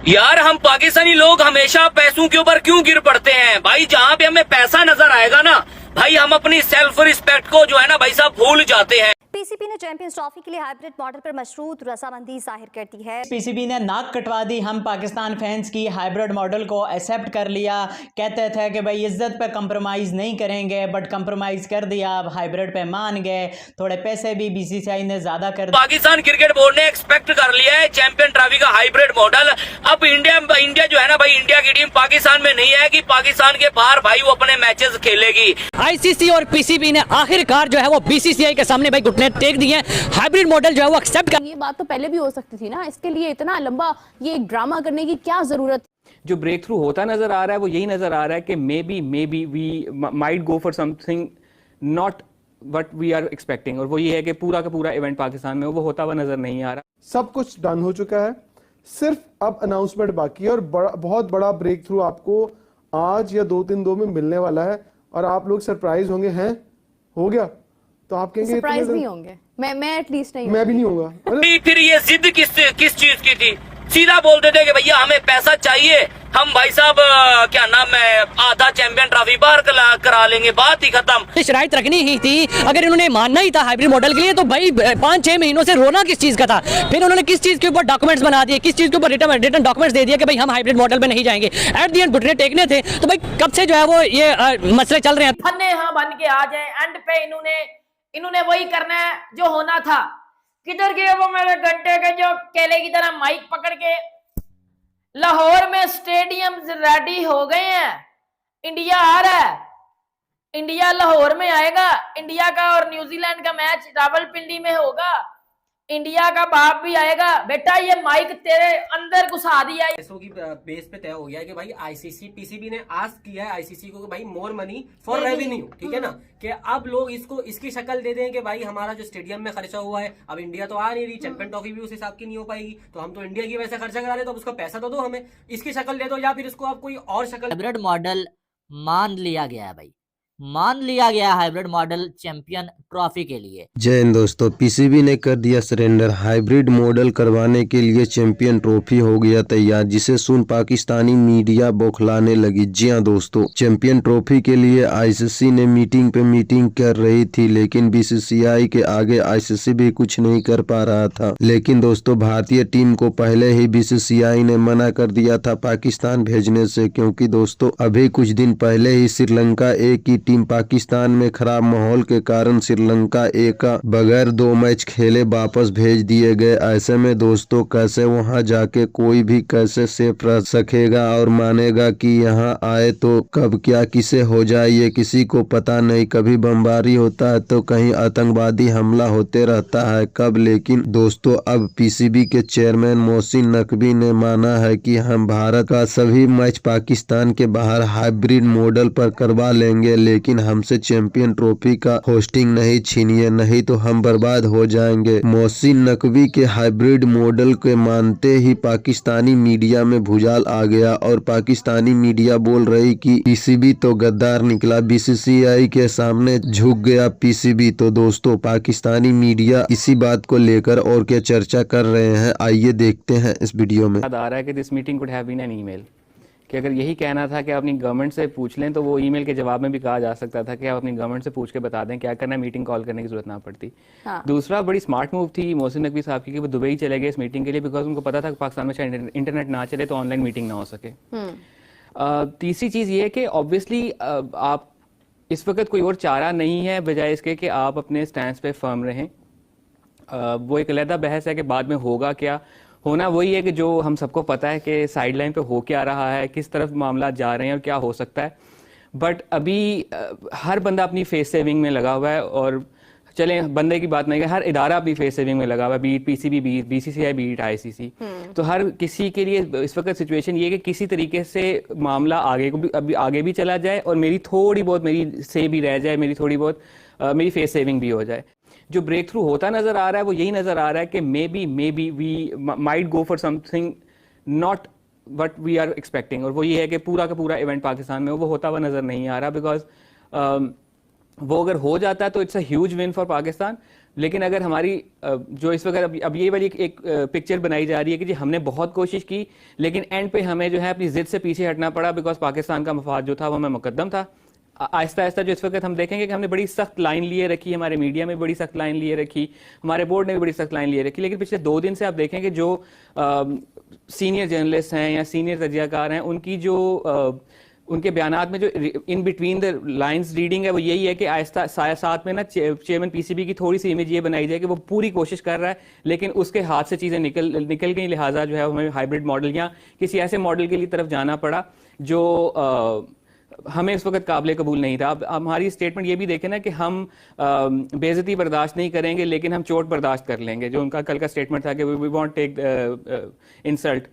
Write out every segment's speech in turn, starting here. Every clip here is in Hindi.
यार हम पाकिस्तानी लोग हमेशा पैसों के ऊपर क्यों गिर पड़ते हैं भाई। जहाँ पे हमें पैसा नजर आएगा ना भाई, हम अपनी सेल्फ रिस्पेक्ट को जो है ना भाई साहब भूल जाते हैं। पीसीबी ने चैंपियंस ट्रॉफी के लिए हाइब्रिड मॉडल पर मशरूत रजामंदी जाहिर कर दी है। पीसीबी ने नाक कटवा दी हम पाकिस्तान फैंस की, हाइब्रिड मॉडल को एक्सेप्ट कर लिया। कहते थे कि भाई इज्जत पे कंप्रोमाइज़ नहीं करेंगे, बट कंप्रोमाइज़ कर दिया, अब हाइब्रिड पे मान गए। थोड़े पैसे भी बीसीसीआई ने ज़्यादा कर दिए। पाकिस्तान क्रिकेट बोर्ड ने एक्सपेक्ट कर लिया है चैंपियन ट्रॉफी का हाइब्रिड मॉडल। अब इंडिया जो है ना भाई, इंडिया की टीम पाकिस्तान में नहीं है कि पाकिस्तान के बाहर भाई वो अपने मैचेस खेलेगी। आईसीसी और पीसीबी ने आखिरकार जो है वो बीसीसीआई के सामने भाई घुटने टेक दिए, हाइब्रिड मॉडल जो है वो एक्सेप्ट कर। ये बात तो पहले भी हो सकती थी ना, इसके लिए इतना लंबा ये एक ड्रामा करने की क्या जरूरत। जो ब्रेक थ्रू होता नजर आ रहा है वो यही नजर आ रहा है कि maybe we might go for something not what we are expecting, और वो ये है कि पूरा का पूरा इवेंट पाकिस्तान में वो होता हुआ नजर नहीं आ रहा। सब कुछ डन हो चुका है, सिर्फ अब अनाउंसमेंट बाकी है और बहुत बड़ा ब्रेक थ्रू आपको आज या 2-3 दिन में मिलने वाला है और आप लोग सरप्राइज होंगे। हैं हो गया तो आप कहेंगे सरप्राइज नहीं होंगे। मैं एटलीस्ट नहीं, मैं भी नहीं होगा। फिर ये जिद किस चीज की थी? सीधा बोलते थे कि भैया हमें पैसा चाहिए, हम भाई साहब क्या नाम है आधा चैंपियन ट्रॉफी बाहर करा लेंगे, बात ही खत्म। शराइत रखनी ही थी, अगर इन्होंने मानना ही था हाइब्रिड मॉडल के लिए तो भाई 5-6 महीनों से रोना किस चीज का था। फिर उन्होंने किस चीज के ऊपर डॉक्यूमेंट्स बना दिए, किस चीज के ऊपर रिटर्न डॉक्यूमेंट्स दे दिए कि भाई हम हाइब्रिड मॉडल में नहीं जाएंगे। एट दी एंड घुटने टेकने थे तो भाई कब से जो है वो ये मसले चल रहे हैं। फन्ने हाँ बन के आ जाए, एंड पे इन्होंने वही करना है जो होना था। किधर गए वो मेरे घंटे के जो केले की तरह माइक पकड़ के? लाहौर में स्टेडियम रेडी हो गए हैं, इंडिया आ रहा है, इंडिया लाहौर में आएगा। इंडिया का और न्यूजीलैंड का मैच रावलपिंडी में होगा, इंडिया का बाप भी आएगा। बेटा ये माइक तेरे अंदर घुसा दिया। पैसों की बेस पे तय हो गया है कि भाई आईसीसी पीसीबी ने आस्क किया है आईसीसी को कि भाई मोर मनी फॉर रेवेन्यू, ठीक है ना, कि अब लोग इसकी शक्ल दे दें कि भाई हमारा जो स्टेडियम में खर्चा हुआ है, अब इंडिया तो आ नहीं रही, चैंपियन ट्रॉफी भी उस हिसाब की नहीं हो पाएगी, तो हम तो इंडिया की वैसे खर्चा करा रहे, तो अब उसका पैसा तो दो हमें, इसकी शक्ल दे दो, या फिर इसको आप कोई और शक्ल। हाइब्रिड मॉडल मान लिया गया है भाई, मान लिया गया हाइब्रिड मॉडल चैंपियन ट्रॉफी के लिए। जय हिंद दोस्तों, पीसीबी ने कर दिया सरेंडर, हाइब्रिड मॉडल करवाने के लिए चैंपियन ट्रॉफी हो गया तैयार, जिसे सुन पाकिस्तानी मीडिया बौखलाने लगी। जी हां दोस्तों, चैंपियन ट्रॉफी के लिए आईसीसी ने मीटिंग पे मीटिंग कर रही थी, लेकिन बीसीसीआई के आगे आईसीसी भी कुछ नहीं कर पा रहा था। लेकिन दोस्तों भारतीय टीम को पहले ही बीसीसीआई ने मना कर दिया था पाकिस्तान भेजने से, क्योंकि दोस्तों अभी कुछ दिन पहले ही श्रीलंका ए की टीम पाकिस्तान में खराब माहौल के कारण श्रीलंका ए का बगैर 2 मैच खेले वापस भेज दिए गए। ऐसे में दोस्तों कैसे वहां जाके कोई भी कैसे सेफ रह सकेगा और मानेगा कि यहां आए तो कब क्या किसे हो जाए ये किसी को पता नहीं। कभी बमबारी होता है तो कहीं आतंकवादी हमला होते रहता है कब। लेकिन दोस्तों अब पीसीबी के चेयरमैन मोहसिन नकवी ने माना है कि हम भारत का सभी मैच पाकिस्तान के बाहर हाइब्रिड मॉडल पर करवा लेंगे, लेकिन हमसे चैंपियन ट्रॉफी का होस्टिंग नहीं छीनिए, नहीं तो हम बर्बाद हो जाएंगे। मोहसिन नकवी के हाइब्रिड मॉडल के मानते ही पाकिस्तानी मीडिया में भूचाल आ गया और पाकिस्तानी मीडिया बोल रही कि पीसीबी तो गद्दार निकला, बीसीसीआई के सामने झुक गया पीसीबी। तो दोस्तों पाकिस्तानी मीडिया इसी बात को लेकर और क्या चर्चा कर रहे हैं, आइए देखते हैं इस वीडियो में। याद आ रहा है कि this meeting could have been an email, कि अगर यही कहना था कि अपनी गवर्नमेंट से पूछ लें तो वो ईमेल के जवाब में भी कहा जा सकता था कि आप अपनी गवर्नमेंट से पूछ के बता दें, क्या करना है, मीटिंग कॉल करने की जरूरत ना पड़ती। हाँ। दूसरा बड़ी स्मार्ट मूव थी मोहसिन नकवी साहब की कि वो दुबई चले गए इस मीटिंग के लिए, बिकॉज उनको पता था कि पाकिस्तान में शायद इंटरनेट ना चले तो ऑनलाइन मीटिंग ना हो सके। तीसरी चीज़ ये है कि ऑब्वियसली आप इस वक्त कोई और चारा नहीं है बजाय इसके कि आप अपने स्टैंड पे फर्म रहें। वो एक अलहदा बहस है कि बाद में होगा क्या, होना वही है कि जो हम सबको पता है कि साइड लाइन पे हो क्या रहा है, किस तरफ मामला जा रहे हैं और क्या हो सकता है। बट अभी हर बंदा अपनी फेस सेविंग में लगा हुआ है, और चले बंदे की बात नहीं है, हर इदारा अपनी फेस सेविंग में लगा हुआ है, beat PCB, beat BCCI, beat ICC. तो हर किसी के लिए इस वक्त सिचुएशन ये है कि किसी तरीके से मामला आगे भी चला जाए और मेरी थोड़ी बहुत मेरी से भी रह जाए, मेरी थोड़ी बहुत मेरी फेस सेविंग भी हो जाए। जो ब्रेक थ्रू होता नजर आ रहा है वो यही नजर आ रहा है कि maybe we might go for something not what we are expecting, और वो ये है कि पूरा का पूरा इवेंट पाकिस्तान में वो होता हुआ नजर नहीं आ रहा, बिकॉज वो अगर हो जाता है तो it's a huge win for Pakistan. लेकिन अगर हमारी जो इस वक्त अब ये वाली एक पिक्चर बनाई जा रही है कि जी हमने बहुत कोशिश की लेकिन एंड पे हमें जो है अपनी जिद से पीछे हटना पड़ा बिकॉज पाकिस्तान का मफाद जो था वो हमें मुकद्दम था। आहिस्ता आहिस्ता जो इस वक्त हम देखेंगे कि हमने बड़ी सख्त लाइन लिए रखी, हमारे मीडिया में बड़ी सख्त लाइन लिए रखी, हमारे बोर्ड ने भी बड़ी सख्त लाइन लिए रखी, लेकिन पिछले 2 दिन से आप देखेंगे जो सीनियर जर्नलिस्ट हैं या सीनियर तजियाकार हैं उनकी जो उनके बयानात में जो in between the lines reading है वो यही है कि आहिस्ता साथ में ना चेयरमैन पीसीबी की थोड़ी सी इमेज ये बनाई जाए कि वो पूरी कोशिश कर रहा है लेकिन उसके हाथ से चीज़ें निकल गई, लिहाजा जो है हमें हाइब्रिड मॉडल या किसी ऐसे मॉडल के लिए तरफ जाना पड़ा जो हमें इस वक्त काबिल कबूल नहीं था। अब हमारी स्टेटमेंट ये भी देखें ना कि हम बेइज्जती बर्दाश्त नहीं करेंगे लेकिन हम चोट बर्दाश्त कर लेंगे, जो उनका कल का स्टेटमेंट था कि वी वॉन्ट टेक इंसल्ट।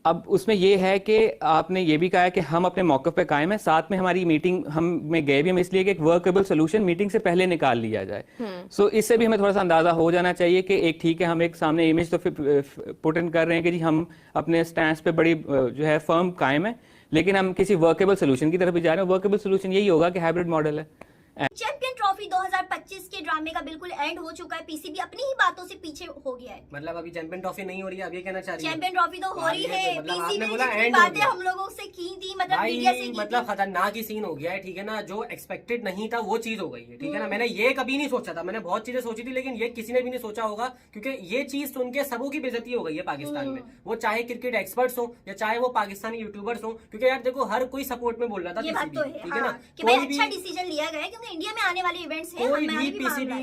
अब उसमें ये है कि आपने ये भी कहा है कि हम अपने मौक़िफ़ पे कायम है, साथ में हमारी मीटिंग हम में गए भी हम इसलिए कि एक वर्केबल सोल्यूशन मीटिंग से पहले निकाल लिया जाए। सो इससे भी हमें थोड़ा सा अंदाज़ा हो जाना चाहिए कि एक ठीक है हम एक सामने इमेज तो पुट इन कर रहे हैं कि जी हम अपने स्टैंड पे बड़ी जो है फर्म कायम है लेकिन हम किसी वर्केबल सोल्यूशन की तरफ भी जा रहे हैं। वर्केबल सोल्यूशन यही होगा कि हाइब्रिड मॉडल है। चैंपियन ट्रॉफी 2025 के ड्रामे का बिल्कुल एंड हो चुका है, पीसीबी अपनी ही बातों से पीछे हो गया है। मतलब अभी चैंपियन ट्रॉफी नहीं हो रही है, अब ये कहना चाह रही है चैंपियन ट्रॉफी तो हो रही है, मतलब पीसीबी आपने ने बोला जितनी एंड हो बातें गया। हम लोगों से की थी, मतलब भाई मीडिया से की मतलब थी। खतरनाक ही सीन हो गया है, ठीक है ना, जो एक्सपेक्टेड नहीं था वो चीज हो गई है, ठीक है ना। मैंने ये कभी नहीं सोचा था, मैंने बहुत चीजें सोची थी लेकिन ये किसी ने भी नहीं सोचा होगा क्योंकि ये चीज सुन के सबों की बेइज्जती हो गई है पाकिस्तान में, वो चाहे क्रिकेट एक्सपर्ट्स हो या चाहे वो पाकिस्तानी यूट्यूबर्स हो, क्योंकि यार देखो हर कोई सपोर्ट में बोल रहा था ये बात तो है, ठीक है ना, कि भाई अच्छा डिसीजन लिया गया है क्योंकि इंडिया में आने वाले इवेंट्स हैं।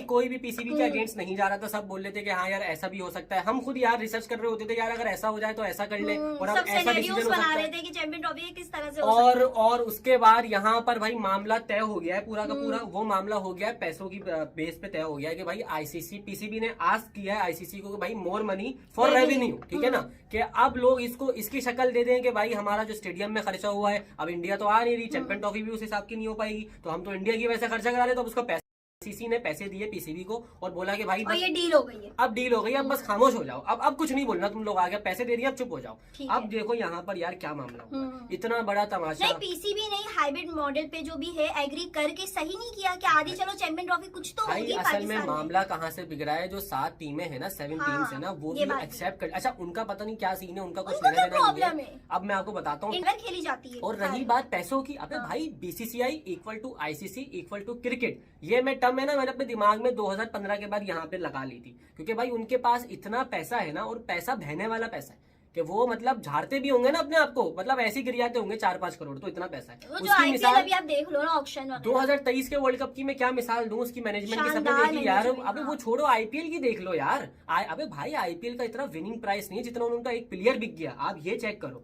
कोई भी पीसीबी के अगेंस्ट नहीं जा रहा था, सब बोल रहे थे कि हाँ यार ऐसा भी हो सकता है। हम खुद यार रिसर्च कर रहे होते थे यार अगर ऐसा हो जाए तो ऐसा कर ले और अब ऐसा डिसीजन हो सकता है कि चैंपियन ट्रॉफी किस तरह से हो सकता है। और उसके बाद यहाँ पर भाई मामला तय हो गया है पूरा का पूरा, वो मामला हो गया है पैसों की बेस पे तय हो गया है कि भाई आईसीसी पीसीबी ने आस्क किया है आईसीसी को कि भाई मोर मनी फॉर रेवेन्यू, ठीक है ना, कि अब लोग इसको इसकी शक्ल दे दें कि भाई हमारा जो स्टेडियम में खर्चा हुआ है, अब इंडिया तो आ नहीं रही, चैंपियन ट्रॉफी भी उस हिसाब की नहीं हो पाएगी तो हम तो इंडिया की वैसे खर्चा करा रहे, तो अब उसका पैसा आईसीसी ने पैसे दिए पीसीबी को और बोला कि भाई और ये डील हो गई है, अब डील हो गई, अब बस खामोश हो जाओ, अब कुछ नहीं बोलना, तुम लोग आगे पैसे दे दिए अब चुप हो जाओ। अब देखो यहाँ पर यार क्या मामला हुआ, इतना बड़ा तमाशा। नहीं पीसीबी नहीं हाइब्रिड मॉडल पे जो भी है एग्री करके सही नहीं किया कि आधी चलो चैंपियन ट्रॉफी कुछ तो होगी। असल में मामला कहाँ से बिगड़ा है, जो 7 टीमें है ना, 7 टीम्स है ना, वो भी एक्सेप्ट कर, अच्छा उनका पता नहीं क्या सीन है, उनका कुछ लेना देना नहीं है। अब मैं आपको बताता हूँ खेली जाती है। और रही बात पैसों की, अबे भाई BCCI equal to ICC equal to cricket, ये मैं टर्म है ना मैंने अपने दिमाग में 2015 के बाद यहाँ पे लगा ली थी, क्योंकि भाई उनके पास इतना पैसा है ना, और पैसा बहने वाला पैसा है कि वो मतलब झाड़ते भी होंगे ना अपने आप को, मतलब ऐसे गिरियाते होंगे 4-5 करोड़, तो इतना पैसा है। उसकी मिसाल अभी आप देख लो ना ऑक्शन 2023 के वर्ल्ड कप की मैं क्या मिसाल दूं, उसकी मैनेजमेंट की सबने देखी यार। अबे वो छोड़ो, आईपीएल की देख लो यार, अबे भाई आईपीएल का इतना विनिंग प्राइस नहीं जितना उनका एक प्लेयर बिक गया, आप ये चेक करो।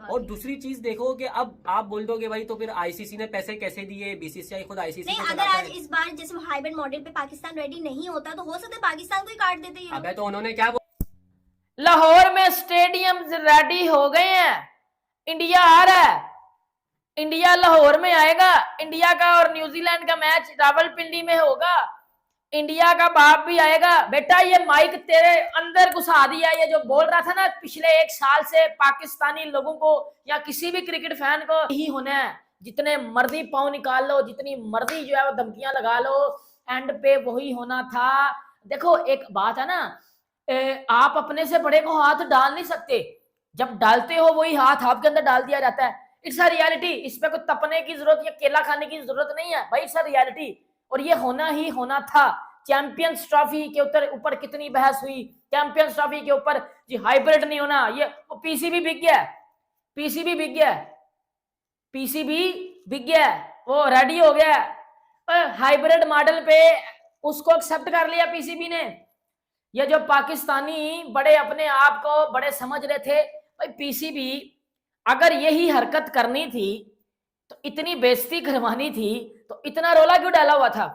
और दूसरी चीज देखो कि अब आप बोल दोगे भाई तो फिर आईसीसी ने पैसे कैसे दिए, बीसीसीआई खुद आईसीसी अगर आज इस बार जैसे हाइब्रिड मॉडल पे पाकिस्तान रेडी नहीं होता तो हो सकता है पाकिस्तान को ही काट देते हैं। अबे तो उन्होंने क्या, लाहौर में स्टेडियम रेडी हो गए हैं, इंडिया आ रहा है, इंडिया लाहौर में आएगा, इंडिया का और न्यूजीलैंड का मैच रावलपिंडी में होगा, इंडिया का बाप भी आएगा। बेटा ये माइक तेरे अंदर घुसा दिया, ये जो बोल रहा था ना पिछले 1 साल से पाकिस्तानी लोगों को या किसी भी क्रिकेट फैन को यही होना है, जितने मर्जी पाँव निकाल लो, जितनी मर्जी जो है वो धमकियां लगा लो, एंड पे वही होना था। देखो एक बात है ना, आप अपने से बड़े को हाथ डाल नहीं सकते, जब डालते हो वही हाथ आपके अंदर डाल दिया जाता है। इट्स अ रियलिटी, इस पे कोई तपने की जरूरत या केला खाने की जरूरत नहीं है भाई, इट्स अ रियलिटी, और ये होना ही होना था। चैंपियंस ट्रॉफी के ऊपर कितनी बहस हुई, चैंपियंस ट्रॉफी के ऊपर जी हाइब्रिड नहीं होना, ये पीसीबी बिक गया, पीसीबी बिक गया, पीसीबी बिक गया, वो रेडी हो गया हाइब्रिड मॉडल पे, उसको एक्सेप्ट कर लिया पीसीबी ने। ये जो पाकिस्तानी बड़े अपने आप को बड़े समझ रहे थे, भाई पीसीबी अगर यही हरकत करनी थी तो इतनी बेइज्जती करवानी थी तो इतना रोला क्यों डाला हुआ था,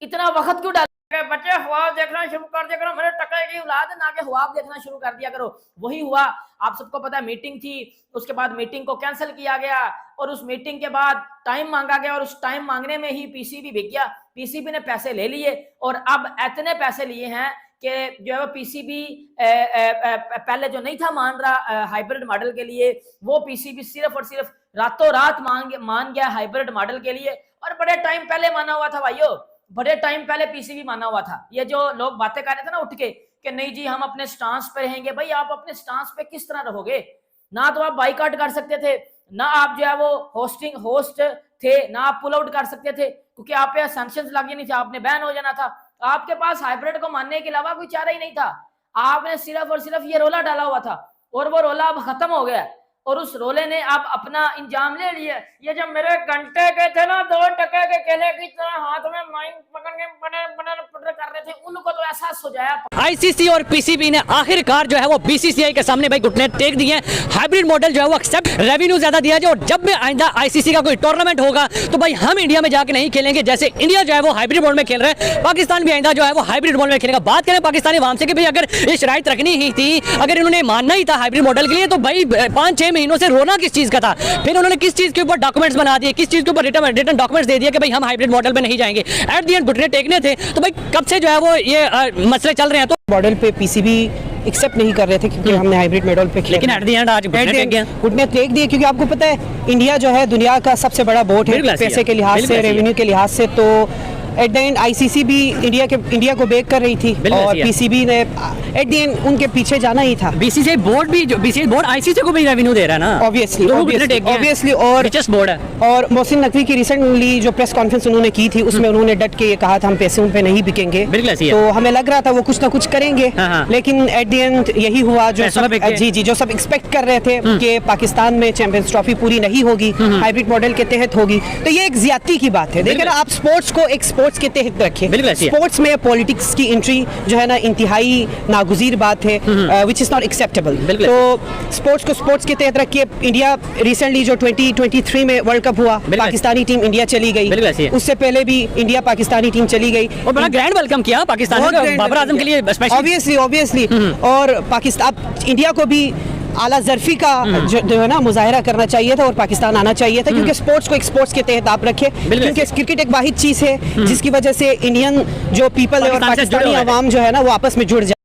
इतना वक्त क्यों डाला? बच्चे ख्वाब देखना शुरू कर दिया करो, मेरे टके की औलाद ना के ख्वाब देखना शुरू कर दिया करो। वही हुआ, आप सबको पता है मीटिंग थी, उसके बाद मीटिंग को कैंसिल किया गया और उस मीटिंग के बाद टाइम मांगा गया और उस टाइम मांगने में ही पीसीबी बिक गया। पीसीबी ने पैसे ले लिए और अब इतने पैसे लिए हैं कि जो है पीसीबी पहले जो नहीं था मान रहा हाइब्रिड मॉडल के लिए, वो पीसीबी सिर्फ और सिर्फ रातों रात मान गया हाइब्रिड मॉडल के लिए, और बड़े टाइम पहले माना हुआ था भाइयों। बड़े टाइम पहले पीसीबी माना हुआ था। ये जो लोग बातें कर रहे थे ना उठ के कि नहीं जी हम अपने स्टांस पे रहेंगे, भाई आप अपने स्टांस पे किस तरह रहोगे? ना तो आप बाइकआउट कर सकते थे, ना आप जो है वो होस्ट थे, ना आप पुल आउट कर सकते थे क्योंकि आप पे सैंक्शंस लगे नहीं थे, आपने बैन हो जाना था। आपके पास हाइब्रिड को मानने के अलावा कोई चारा ही नहीं था। आपने सिर्फ और सिर्फ ये रोला डाला हुआ था और वो रोला अब खत्म हो गया और उस रोले ने आप अपना इंजाम ले लिया। ये जब मेरे घंटे के थे ना 2 टके के केले की तरह हाथ में माइक पकड़ के पटर कर रहे थे, उनको तो एहसास हो जाया। आईसीसी और पीसीबी ने आखिरकार जो है वो बीसीसीआई के सामने भाई घुटने टेक दिए। हाइब्रिड मॉडल जो है वो एक्सेप्ट, रेवेन्यू ज्यादा दिया जाए और जब भी आइंदा आईसीसी का कोई टूर्नामेंट होगा तो भाई हम इंडिया में जाके नहीं खेलेंगे। जैसे इंडिया जो है वो हाइब्रिड मॉडल में खेल रहे हैं, पाकिस्तान भी आइंदा जो है वो हाइब्रिड मॉडल में खेलेगा। बात करें पाकिस्तानी आवाम से कि भाई अगर ये शराइत रखनी ही थी, अगर इन्होंने मानना ही था हाइब्रिड मॉडल के लिए, तो भाई 5-6 महीनों से रोना किस चीज का था? फिर उन्होंने किस चीज के ऊपर डॉक्यूमेंट्स बना दिए, किस चीज के ऊपर रिटर्न डॉक्यूमेंट्स दे दिए कि भाई हम हाइब्रिड मॉडल में नहीं जाएंगे। एट दी एंड घुटने टेकने थे। तो भाई कब से जो है वो ये मसले चल रहे हैं। तो मॉडल पे पीसीबी एक्सेप्ट नहीं कर रहे थे क्योंकि हमने हाइब्रिड मॉडल पे, लेकिन एट दी एंड आज घुटने टेक दिए क्योंकि आपको पता है इंडिया जो है दुनिया का सबसे बड़ा बोट है पैसे के लिहाज से, रेवेन्यू के लिहाज से। तो एट द एंड आईसीसी भी इंडिया को बेक कर रही थी और पीसीबी ने एट द एंड उनके पीछे जाना ही था। बीसीसीआई बोर्ड भी, बीसीसीआई बोर्ड आईसीसी को भी रेवेन्यू दे रहा है ना, ऑब्वियसली। और रिचेस्ट बोर्ड है। और मोहसिन नकवी की रिसेंटली जो प्रेस कॉन्फ्रेंस उन्होंने की थी उसमें उन्होंने डट के ये कहा था हम पैसों पे नहीं बिकेंगे। तो हमें लग रहा था वो कुछ ना कुछ करेंगे, लेकिन एट द एंड यही हुआ जो जो सब एक्सपेक्ट कर रहे थे कि पाकिस्तान में चैंपियंस ट्रॉफी पूरी नहीं होगी, हाइब्रिड मॉडल के तहत होगी। तो ये एक ज्यादती की बात है। देखिए ना, आप स्पोर्ट्स को एक स्पोर्ट्स के तहत रखें। स्पोर्ट्स में पॉलिटिक्स की एंट्री जो है ना इंतहाई नागुज़ीर बात है, विच इज नॉट एक्सेप्टेबल। तो स्पोर्ट्स को स्पोर्ट्स के तहत रखिए। इंडिया रिसेंटली जो 2023 में वर्ल्ड कप हुआ, पाकिस्तानी टीम इंडिया चली गई, उससे पहले भी इंडिया पाकिस्तानी टीम चली गई और बड़ा ग्रैंड वेलकम किया पाकिस्तान ने बाबर आजम के लिए, ऑब्वियसली। और पाकिस्तान, इंडिया को भी आला ज़र्फी का जो है ना मुजाहरा करना चाहिए था और पाकिस्तान आना चाहिए था, क्योंकि स्पोर्ट्स को एक स्पोर्ट्स के तहत आप रखें, क्योंकि क्रिकेट एक वाहिद चीज़ है जिसकी वजह से इंडियन जो पीपल है और पाकिस्तानी अवाम जो है ना वो आपस में जुड़ जाए।